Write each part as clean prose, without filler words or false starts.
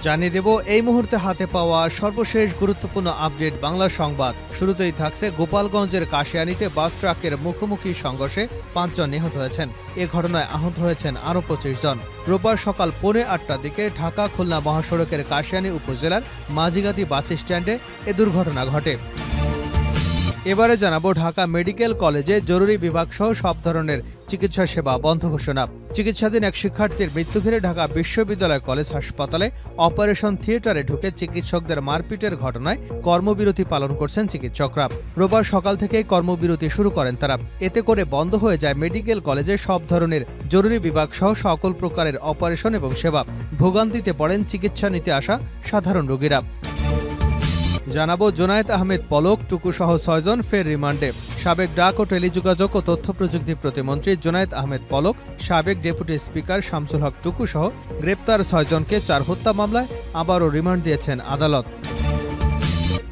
জানিয়ে দেব এই মুহূর্তে হাতে পাওয়া সর্বশেষ গুরুত্বপূর্ণ আপডেট বাংলা সংবাদ। শুরুতেই থাকছে গোপালগঞ্জের কাশিয়ানীতে বাস ট্রাকের মুখোমুখি সংঘর্ষে 5 জন নিহত হয়েছেন। এ ঘটনায় আহত হয়েছেন আরও 25 জন। রোববার সকাল 8:45টার দিকে ঢাকা খুলনা মহাসড়কের কাশিয়ানী উপজেলার মাঝিগাতি বাস স্ট্যান্ডে এ দুর্ঘটনা ঘটে। এবারে জানাবো ঢাকা মেডিকেল কলেজে জরুরি বিভাগ সহ সব ধরনের চিকিৎসা সেবা বন্ধ ঘোষণা। চিকিৎসাধীন এক শিক্ষার্থীর মৃত্যু ঘিরে ঢাকা বিশ্ববিদ্যালয় কলেজ হাসপাতালে অপারেশন থিয়েটারে ঢুকে চিকিৎসকদের মারপিটের ঘটনায় কর্মবিরতি পালন করছেন চিকিৎসকরা। রোববার সকাল থেকেই কর্মবিরতি শুরু করেন তারা। এতে করে বন্ধ হয়ে যায় মেডিকেল কলেজে সব ধরনের জরুরি বিভাগ সহ সকল প্রকারের অপারেশন এবং সেবা। ভোগান্তিতে পড়েন চিকিৎসা নিতে আসা সাধারণ রোগীরা। জানাবো জোনায়েদ আহমেদ পলক টুকু সহ 6 জন ফের রিমান্ডে। সাবেক ডাক ও টেলিযোগাযোগ ও তথ্য প্রযুক্তি প্রতিমন্ত্রী জোনায়েদ আহমেদ পলক, সাবেক ডেপুটি স্পিকার শামসুল হক টুকু সহ গ্রেপ্তার 6 জনকে 4 হত্যা মামলায় আবারও রিমান্ড দিয়েছেন আদালত।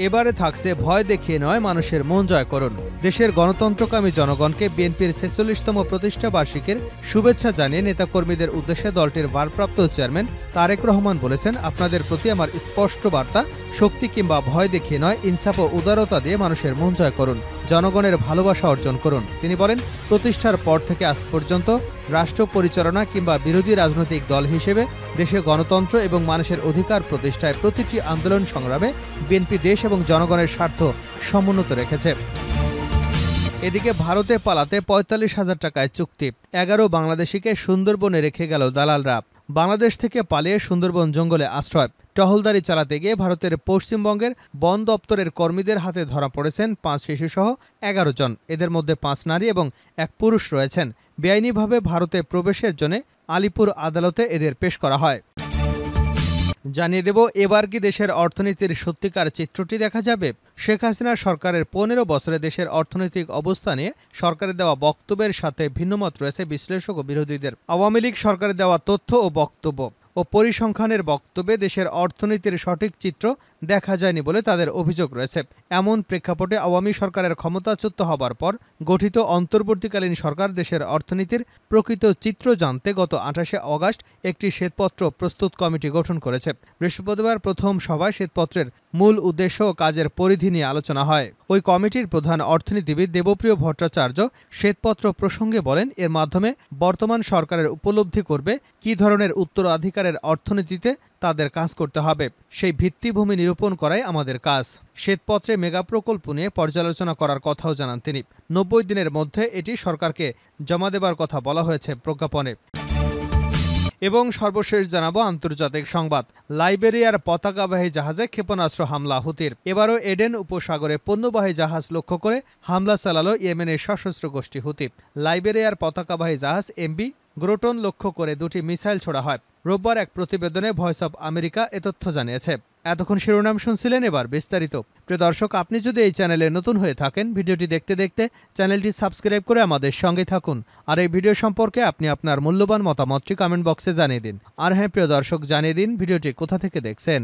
এবারে থাকছে ভয় দেখিয়ে নয় মানুষের মন জয় করুন। দেশের গণতন্ত্রকামী জনগণকে বিএনপির 46তম প্রতিষ্ঠা বার্ষিকীর শুভেচ্ছা জানিয়ে নেতাকর্মীদের উদ্দেশ্যে দলটির ভারপ্রাপ্ত চেয়ারম্যান তারেক রহমান বলেছেন, আপনাদের প্রতি আমার স্পষ্ট বার্তা, শক্তি কিংবা ভয় দেখিয়ে নয়, ইনসাফ ও উদারতা দিয়ে মানুষের মন জয় করুন, জনগণের ভালোবাসা অর্জন করুন। তিনি বলেন, প্রতিষ্ঠার পর থেকে আজ পর্যন্ত রাষ্ট্র পরিচালনা কিংবা বিরোধী রাজনৈতিক দল হিসেবে দেশে গণতন্ত্র এবং মানুষের অধিকার প্রতিষ্ঠায় প্রতিটি আন্দোলন সংগ্রামে বিএনপি দেশ এবং জনগণের স্বার্থ সমুন্নত রেখেছে। এদিকে ভারতে পালাতে 45,000 টাকায় চুক্তি। 11 বাংলাদেশিকে সুন্দরবনে রেখে গেল দালালরা। বাংলাদেশ থেকে পালিয়ে সুন্দরবন জঙ্গলে আশ্রয়। টহলদারি চালাতে গিয়ে ভারতের পশ্চিমবঙ্গের বন দপ্তরের কর্মীদের হাতে ধরা পড়েছেন 5 শিশুসহ 11 জন। এদের মধ্যে 5 নারী এবং 1 পুরুষ রয়েছেন। বেআইনিভাবে ভারতে প্রবেশের জন্য আলিপুর আদালতে এদের পেশ করা হয়। জানিয়ে দেব এবার কি দেশের অর্থনীতির সত্যিকার চিত্রটি দেখা যাবে। শেখ হাসিনা সরকারের 15 বছরে দেশের অর্থনৈতিক অবস্থা নিয়ে সরকারের দেওয়া বক্তব্যের সাথে ভিন্নমত রয়েছে বিশ্লেষক ও বিরোধীদের। আওয়ামী লীগ সরকারের দেওয়া তথ্য ও বক্তব্য ও পরিসংখ্যানের বক্তব্যে দেশের অর্থনীতির সঠিক চিত্র দেখা যায়নি বলে তাদের অভিযোগ রয়েছে। এমন প্রেক্ষাপটে আওয়ামী সরকারের ক্ষমতাচ্যুত হবার পর গঠিত অন্তর্বর্তীকালীন সরকার দেশের অর্থনীতির প্রকৃত চিত্র জানতে গত 28শে অগাস্ট একটি শ্বেতপত্র প্রস্তুত কমিটি গঠন করেছে। বৃহস্পতিবার প্রথম সভায় শ্বেতপত্রের মূল উদ্দেশ্য ও কাজের পরিধি নিয়ে আলোচনা হয়। ওই কমিটির প্রধান অর্থনীতিবিদ দেবপ্রিয় ভট্টাচার্য শ্বেতপত্র প্রসঙ্গে বলেন, এর মাধ্যমে বর্তমান সরকারের উপলব্ধি করবে কী ধরনের উত্তরাধিকারের অর্থনীতিতে তাদের কাজ করতে হবে, সেই ভিত্তিভূমি নিরূপণ করাই আমাদের কাজ। শ্বেতপত্রে মেগা প্রকল্প নিয়ে পর্যালোচনা করার কথাও জানান তিনি। 90 দিনের মধ্যে এটি সরকারকে জমা দেবার কথা বলা হয়েছে প্রজ্ঞাপনে। এবং সর্বশেষ জানাবো আন্তর্জাতিক সংবাদ। লাইবেরিয়ার পতাকাবাহী জাহাজে ক্ষেপণাস্ত্র হামলা হুতির। এবারও এডেন উপসাগরে পণ্যবাহী জাহাজ লক্ষ্য করে হামলা চালালো ইয়েমেনের সশস্ত্র গোষ্ঠী হুতি। লাইবেরিয়ার পতাকাবাহী জাহাজ এমবি গ্রোটন লক্ষ্য করে 2টি মিসাইল ছোড়া হয়। রোববার এক প্রতিবেদনে ভয়েস অব আমেরিকা এ তথ্য জানিয়েছে। এতক্ষণ শিরোনাম শুনছিলেন, এবার বিস্তারিত। প্রিয় দর্শক, আপনি যদি এই চ্যানেলে নতুন হয়ে থাকেন, ভিডিওটি দেখতে দেখতে চ্যানেলটি সাবস্ক্রাইব করে আমাদের সঙ্গে থাকুন। আর এই ভিডিও সম্পর্কে আপনি আপনার মূল্যবান মতামতটি কমেন্ট বক্সে জানিয়ে দিন। আর হ্যাঁ প্রিয় দর্শক, জানিয়ে দিন ভিডিওটি কোথা থেকে দেখছেন।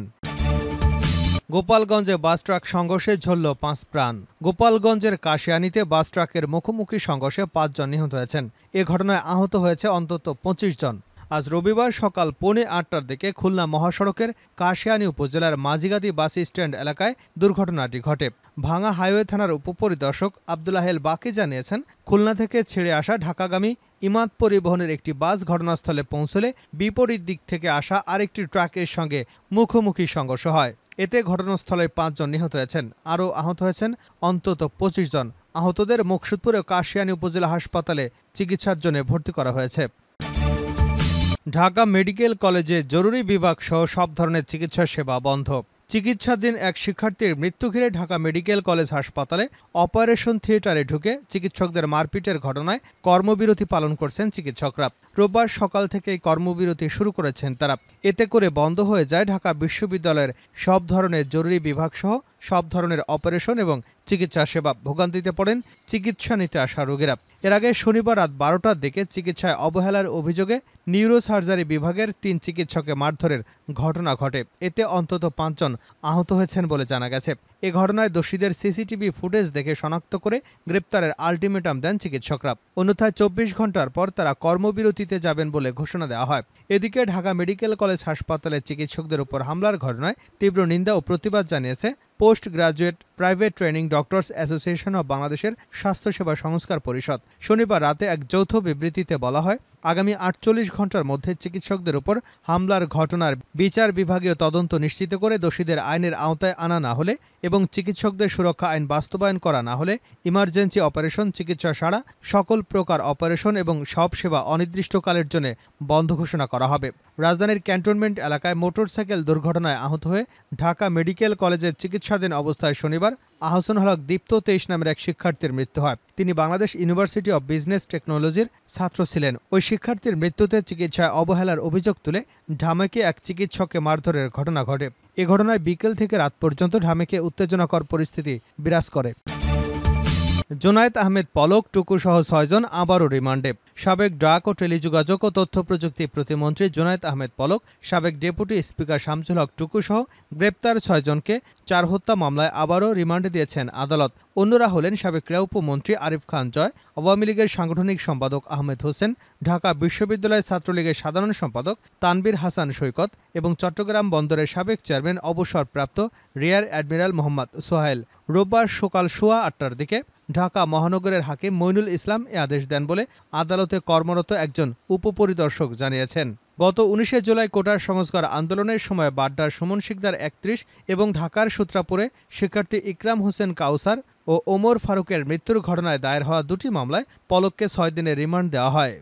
গোপালগঞ্জে বাস ট্রাক সংঘর্ষে ঝরল 5 প্রাণ। গোপালগঞ্জের কাশিয়ানীতে বাস ট্রাকের মুখোমুখি সংঘর্ষে 5 জন নিহত হয়েছেন। এ ঘটনায় আহত হয়েছে অন্তত 25 জন। আজ রবিবার সকাল 8:45টার দিকে খুলনা মহাসড়কের কাশিয়ানী উপজেলার মাঝিগাতি বাস স্ট্যান্ড এলাকায় দুর্ঘটনাটি ঘটে। ভাঙা হাইওয়ে থানার উপপরিদর্শক আব্দুল্লাহেল বাকি জানিয়েছেন, খুলনা থেকে ছেড়ে আসা ঢাকাগামী ইমাদ পরিবহনের একটি বাস ঘটনাস্থলে পৌঁছলে বিপরীত দিক থেকে আসা আরেকটি ট্রাকের সঙ্গে মুখোমুখি সংঘর্ষ হয়। এতে ঘটনাস্থলে 5 জন নিহত হয়েছেন। আরও আহত হয়েছেন অন্তত 25 জন। আহতদের মুকসুদপুর ও কাশিয়ানী উপজেলা হাসপাতালে চিকিৎসার জন্য ভর্তি করা হয়েছে। ঢাকা মেডিকেল কলেজে জরুরি বিভাগ সহ সব ধরনের চিকিৎসা সেবা বন্ধ। চিকিৎসাধীন এক শিক্ষার্থীর মৃত্যু ঘিরে ঢাকা মেডিকেল কলেজ হাসপাতালে অপারেশন থিয়েটারে ঢুকে চিকিৎসকদের মারপিটের ঘটনায় কর্মবিরতি পালন করছেন চিকিৎসকরা। রোববার সকাল থেকেই কর্মবিরতি শুরু করেছেন তারা। এতে করে বন্ধ হয়ে যায় ঢাকা বিশ্ববিদ্যালয়ের সব ধরনের জরুরি বিভাগ সহ সব ধরনের অপারেশন এবং চিকিৎসা সেবা। ভোগান্তিতে পড়েন চিকিৎসা নিতে আসা রোগীরা। এর আগে শনিবার রাত ১২টার দিকে চিকিৎসায় অবহেলার অভিযোগে নিউরোসার্জারি বিভাগের ৩ চিকিৎসককে মারধরের ঘটনা ঘটে। এতে অন্তত ৫ জন আহত হয়েছেন বলে জানা গেছে। এ ঘটনায় দোষীদের সিসিটিভি ফুটেজ দেখে শনাক্ত করে গ্রেপ্তারের আলটিমেটাম দেন চিকিৎসকরা। অন্যথায় ২৪ ঘন্টার পর তারা কর্মবিরতিতে যাবেন বলে ঘোষণা দেওয়া হয়। এদিকে ঢাকা মেডিকেল কলেজ হাসপাতালের চিকিৎসকদের উপর হামলার ঘটনায় তীব্র নিন্দা ও প্রতিবাদ জানিয়েছে post graduate private training doctors association of বাংলাদেশের স্বাস্থ্যসেবা সংস্কার পরিষদ। শনিবার রাতে এক যৌথ বিবৃতিতে বলা হয়, আগামী ৪৮ ঘন্টার মধ্যে চিকিৎসকদের উপর হামলার ঘটনার বিচার বিভাগীয় তদন্ত নিশ্চিত করে দোষীদের আইনের আওতায় আনা না হলে এবং চিকিৎসকদের সুরক্ষা আইন বাস্তবায়ন করা না হলে ইমার্জেন্সি অপারেশন, চিকিৎসা ছাড়া সকল প্রকার অপারেশন এবং সব সেবা অনির্দিষ্টকালের জন্য বন্ধ ঘোষণা করা হবে। রাজধানীর ক্যান্টনমেন্ট এলাকায় মোটরসাইকেল দুর্ঘটনায় আহত হয়ে ঢাকা মেডিকেল কলেজের চিকিৎসাধীন অবস্থায় শনিবার আহসান হক দীপ্ত ২৩ নামের এক শিক্ষার্থীর মৃত্যু হয়। তিনি বাংলাদেশ ইউনিভার্সিটি অব বিজনেস টেকনোলজির ছাত্র ছিলেন। ওই শিক্ষার্থীর মৃত্যুতে চিকিৎসায় অবহেলার অভিযোগ তুলে ঢামেকে এক চিকিৎসককে মারধরের ঘটনা ঘটে। এ ঘটনায় বিকেল থেকে রাত পর্যন্ত ঢামেকে উত্তেজনাকর পরিস্থিতি বিরাজ করে। জোনায়েদ আহমেদ পলক, টুকু সহ ৬ জন আবারও রিমান্ডে। সাবেক ডাক ও টেলিযোগাযোগ ও তথ্য প্রযুক্তি প্রতিমন্ত্রী জোনায়েদ আহমেদ পলক, সাবেক ডেপুটি স্পিকার শামসুল হক টুকু সহ গ্রেপ্তার ৬ জনকে ৪ হত্যা মামলায় আবারও রিমান্ডে দিয়েছেন আদালত। অন্যরা হলেন সাবেক ক্রীড়া উপমন্ত্রী আরিফ খান জয়, আওয়ামী লীগের সাংগঠনিক সম্পাদক আহমেদ হোসেন, ঢাকা বিশ্ববিদ্যালয় ছাত্রলীগের সাধারণ সম্পাদক তানবীর হাসান সৈকত এবং চট্টগ্রাম বন্দরের সাবেক চেয়ারম্যান অবসরপ্রাপ্ত রিয়ার অ্যাডমিরাল মোহাম্মদ সোহাইল। রোববার সকাল ৮:১৮টার দিকে ঢাকা মহানগরের হাকিম মইনুল ইসলাম এ আদেশ দেন বলে আদালতে কর্মরত একজন উপপরিদর্শক জানিয়েছেন। গত ১৯শে জুলাই কোটার সংস্কার আন্দোলনের সময় বাড্ডার সুমন শিকদার ৩১ এবং ঢাকার সূত্রাপুরে শিক্ষার্থী ইকরাম হোসেন কাউসার ও ওমর ফারুকের মৃত্যুর ঘটনায় দায়ের হওয়া ২টি মামলায় পলককে ৬ দিনের রিমান্ড দেওয়া হয়।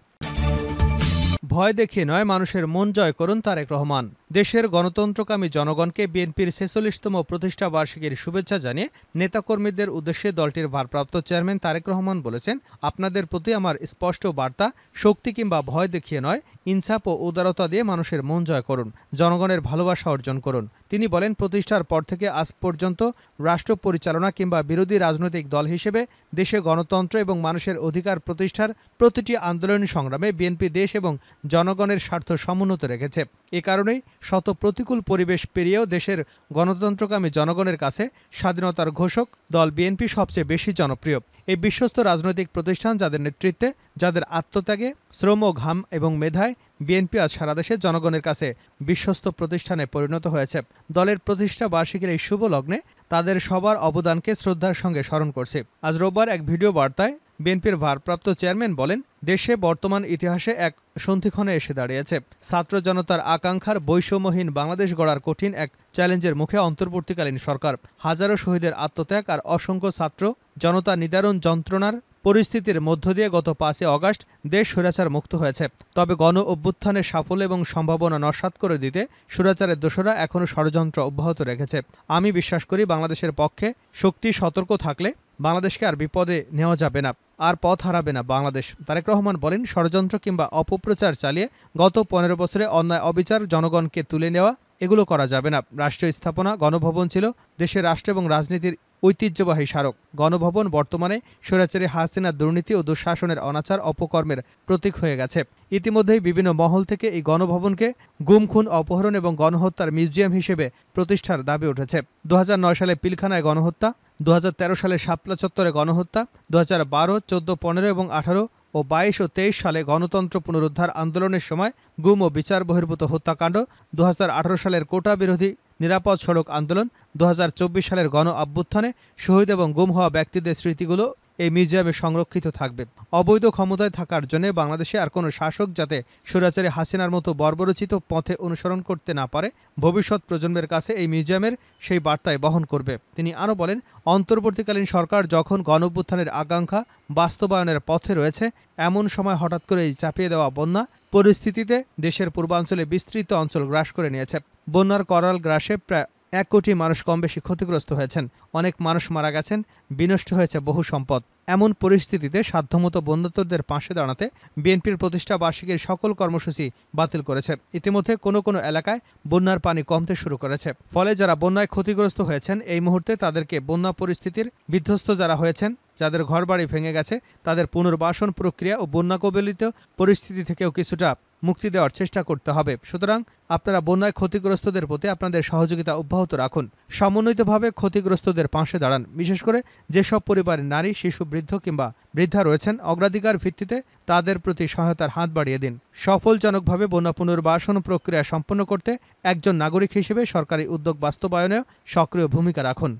ভয় দেখিয়ে নয়, মানুষের মন জয় করুন তারেক রহমান। দেশের গণতন্ত্রকামী জনগণকে বিএনপির ৪৬তম প্রতিষ্ঠা বার্ষিকীর শুভেচ্ছা জানিয়ে নেতাকর্মীদের উদ্দেশ্যে দলটির ভারপ্রাপ্ত চেয়ারম্যান তারেক রহমান বলেছেন, আপনাদের প্রতি আমার স্পষ্ট বার্তা, শক্তি কিংবা ভয় দেখিয়ে নয়, ইনসাফ ও উদারতা দিয়ে মানুষের মন জয় করুন, জনগণের ভালোবাসা অর্জন করুন। তিনি বলেন, প্রতিষ্ঠার পর থেকে আজ পর্যন্ত রাষ্ট্র পরিচালনা কিংবা বিরোধী রাজনৈতিক দল হিসেবে দেশে গণতন্ত্র এবং মানুষের অধিকার প্রতিষ্ঠার প্রতিটি আন্দোলন সংগ্রামে বিএনপি দেশ এবং জনগণের স্বার্থ সমুন্নত রেখেছে। এ কারণেই শত প্রতিকূল পরিবেশ পেরিয়েও দেশের গণতন্ত্রকামী জনগণের কাছে স্বাধীনতার ঘোষক দল বিএনপি সবচেয়ে বেশি জনপ্রিয়। এই বিশ্বস্ত রাজনৈতিক প্রতিষ্ঠান, যাদের নেতৃত্বে, যাদের আত্মত্যাগে, শ্রম, ঘাম এবং মেধায় বিএনপি আজ সারা দেশে জনগণের কাছে বিশ্বস্ত প্রতিষ্ঠানে পরিণত হয়েছে। দলের প্রতিষ্ঠা বার্ষিকীর এই শুভ লগ্নে তাদের সবার অবদানকে শ্রদ্ধার সঙ্গে স্মরণ করছে। আজ রোববার এক ভিডিও বার্তায় বিএনপির ভারপ্রাপ্ত চেয়ারম্যান বলেন, দেশে বর্তমান ইতিহাসে এক সন্ধিক্ষণে এসে দাঁড়িয়েছে। ছাত্র জনতার আকাঙ্ক্ষার বৈষম্যহীন বাংলাদেশ গড়ার কঠিন এক চ্যালেঞ্জের মুখে অন্তর্বর্তীকালীন সরকার। হাজারো শহীদের আত্মত্যাগ আর অসংখ্য ছাত্র জনতা নিদারুণ যন্ত্রণার পরিস্থিতির মধ্য দিয়ে গত ৫ই অগাস্ট দেশ স্বৈরাচার মুক্ত হয়েছে। তবে গণ অভ্যুত্থানের সাফল্য এবং সম্ভাবনা নস্যাৎ করে দিতে স্বৈরাচারের দোসররা এখনও ষড়যন্ত্র অব্যাহত রেখেছে। আমি বিশ্বাস করি, বাংলাদেশের পক্ষে শক্তি সতর্ক থাকলে বাংলাদেশকে আর বিপদে নেওয়া যাবে না, আর পথ হারাবে না বাংলাদেশ। তারেক রহমান বলেন, ষড়যন্ত্র কিংবা অপপ্রচার চালিয়ে গত ১৫ বছরে অন্যায় অবিচার জনগণকে তুলে নেওয়া, এগুলো করা যাবে না। রাষ্ট্রীয় স্থাপনা গণভবন ছিল দেশের রাষ্ট্র এবং রাজনীতির ঐতিহ্যবাহী স্মারক। গণভবন বর্তমানে স্বৈরাচারী হাসিনার দুর্নীতি ও দুঃশাসনের অনাচার অপকর্মের প্রতীক হয়ে গেছে। ইতিমধ্যেই বিভিন্ন মহল থেকে এই গণভবনকে গুম, খুন, অপহরণ এবং গণহত্যার মিউজিয়াম হিসেবে প্রতিষ্ঠার দাবি উঠেছে। ২০০৯ সালে পিলখানায় গণহত্যা, ২০১৩ সালে শাপলা চত্বরে গণহত্যা, ২০১২, ১৪, ১৫ এবং ১৮ ও ২২ ও ২৩ সালে গণতন্ত্র পুনরুদ্ধার আন্দোলনের সময় গুম ও বিচার বহির্ভূত হত্যাকাণ্ড, ২০১৮ সালের কোটা বিরোধী নিরাপদ সড়ক আন্দোলন, ২০২৪ সালের গণ অভ্যুত্থানে শহীদ এবং গুম হওয়া ব্যক্তিদের স্মৃতিগুলো এই মিউজিয়ামে সংরক্ষিত থাকবে। অবৈধ ক্ষমতায় থাকার জন্য বাংলাদেশে আর কোনো শাসক যাতে স্বৈরাচারী হাসিনার মতো বর্বরচিত পথে অনুসরণ করতে না পারে, ভবিষ্যৎ প্রজন্মের কাছে এই মিউজিয়ামের সেই বার্তায় বহন করবে। তিনি আরও বলেন, অন্তর্বর্তীকালীন সরকার যখন গণঅভ্যুত্থানের আকাঙ্ক্ষা বাস্তবায়নের পথে রয়েছে, এমন সময় হঠাৎ করেই চাপিয়ে দেওয়া বন্যা পরিস্থিতিতে দেশের পূর্বাঞ্চলে বিস্তৃত অঞ্চল গ্রাস করে নিয়েছে। বন্যার করাল গ্রাসে প্রায় ১ কোটি মানুষ কম বেশি ক্ষতিগ্রস্ত হয়েছেন। অনেক মানুষ মারা গেছেন, বিনষ্ট হয়েছে বহু সম্পদ। এমন পরিস্থিতিতে সাধ্যমতো বন্যার্তদের পাশে দাঁড়াতে বিএনপির প্রতিষ্ঠা বার্ষিকীর সকল কর্মসূচি বাতিল করেছে। ইতিমধ্যে কোনো কোনো এলাকায় বন্যার পানি কমতে শুরু করেছে। ফলে যারা বন্যায় ক্ষতিগ্রস্ত হয়েছেন এই মুহূর্তে তাদেরকে বন্যা পরিস্থিতির বিধ্বস্ত যারা হয়েছেন, যাদের ঘরবাড়ি ভেঙে গেছে, তাদের পুনর্বাসন প্রক্রিয়া ও বন্যা কবলিত পরিস্থিতি থেকেও কিছুটা মুক্তি দেওয়ার চেষ্টা করতে হবে। সুতরাং আপনারা বন্যায় ক্ষতিগ্রস্তদের প্রতি আপনাদের সহযোগিতা অব্যাহত রাখুন। সমন্বিতভাবে ক্ষতিগ্রস্তদের পাশে দাঁড়ান। বিশেষ করে যেসব পরিবারের নারী, শিশু, বৃদ্ধ কিংবা বৃদ্ধা রয়েছেন, অগ্রাধিকার ভিত্তিতে তাদের প্রতি সহায়তার হাত বাড়িয়ে দিন। সফলজনকভাবে বন্যা পুনর্বাসন প্রক্রিয়া সম্পন্ন করতে একজন নাগরিক হিসেবে সরকারি উদ্যোগ বাস্তবায়নেও সক্রিয় ভূমিকা রাখুন।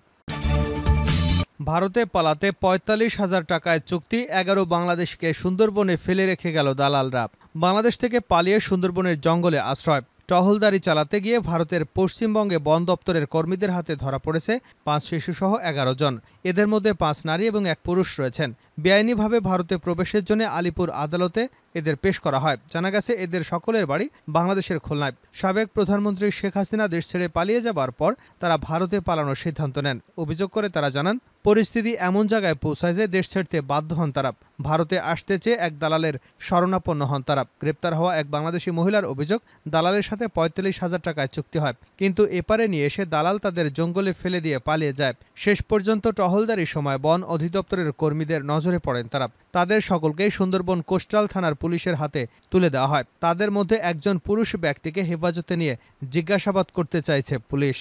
ভারতে পালাতে ৪৫,০০০ টাকায় চুক্তি, ১১ বাংলাদেশকে সুন্দরবনে ফেলে রেখে গেল দালালরা। বাংলাদেশ থেকে পালিয়ে সুন্দরবনের জঙ্গলে আশ্রয়। টহলদারি চালাতে গিয়ে ভারতের পশ্চিমবঙ্গে বন দপ্তরের কর্মীদের হাতে ধরা পড়েছে ৫ শিশুসহ ১১ জন। এদের মধ্যে ৫ নারী এবং ১ পুরুষ রয়েছেন। বেআইনিভাবে ভারতে প্রবেশের জন্য আলিপুর আদালতে এদের পেশ করা হয়। জানা গেছে এদের সকলের বাড়ি বাংলাদেশের খুলনায়। সাবেক প্রধানমন্ত্রী শেখ হাসিনা দেশ ছেড়ে পালিয়ে যাবার পর তারা ভারতে পালানোর সিদ্ধান্ত নেন। অভিযোগ করে তারা জানান, পরিস্থিতি এমন জায়গায় পৌঁছায় যে দেশ ছাড়তে বাধ্য হন তারা। ভারতে আসতে চেয়ে এক দালালের শরণাপন্ন হন তারা। গ্রেপ্তার হওয়া এক বাংলাদেশি মহিলার অভিযোগ, দালালের সাথে ৪৫,০০০ টাকায় চুক্তি হয়, কিন্তু এপারে নিয়ে এসে দালাল তাদের জঙ্গলে ফেলে দিয়ে পালিয়ে যায়। শেষ পর্যন্ত টহলদারির সময় বন অধিদপ্তরের কর্মীদের নজরে পড়েন তারা। তাদের সকলকেই সুন্দরবন কোস্টাল থানার পুলিশের হাতে তুলে দেওয়া হয়। তাদের মধ্যে একজন পুরুষ ব্যক্তিকে হেফাজতে নিয়ে জিজ্ঞাসাবাদ করতে চাইছে পুলিশ।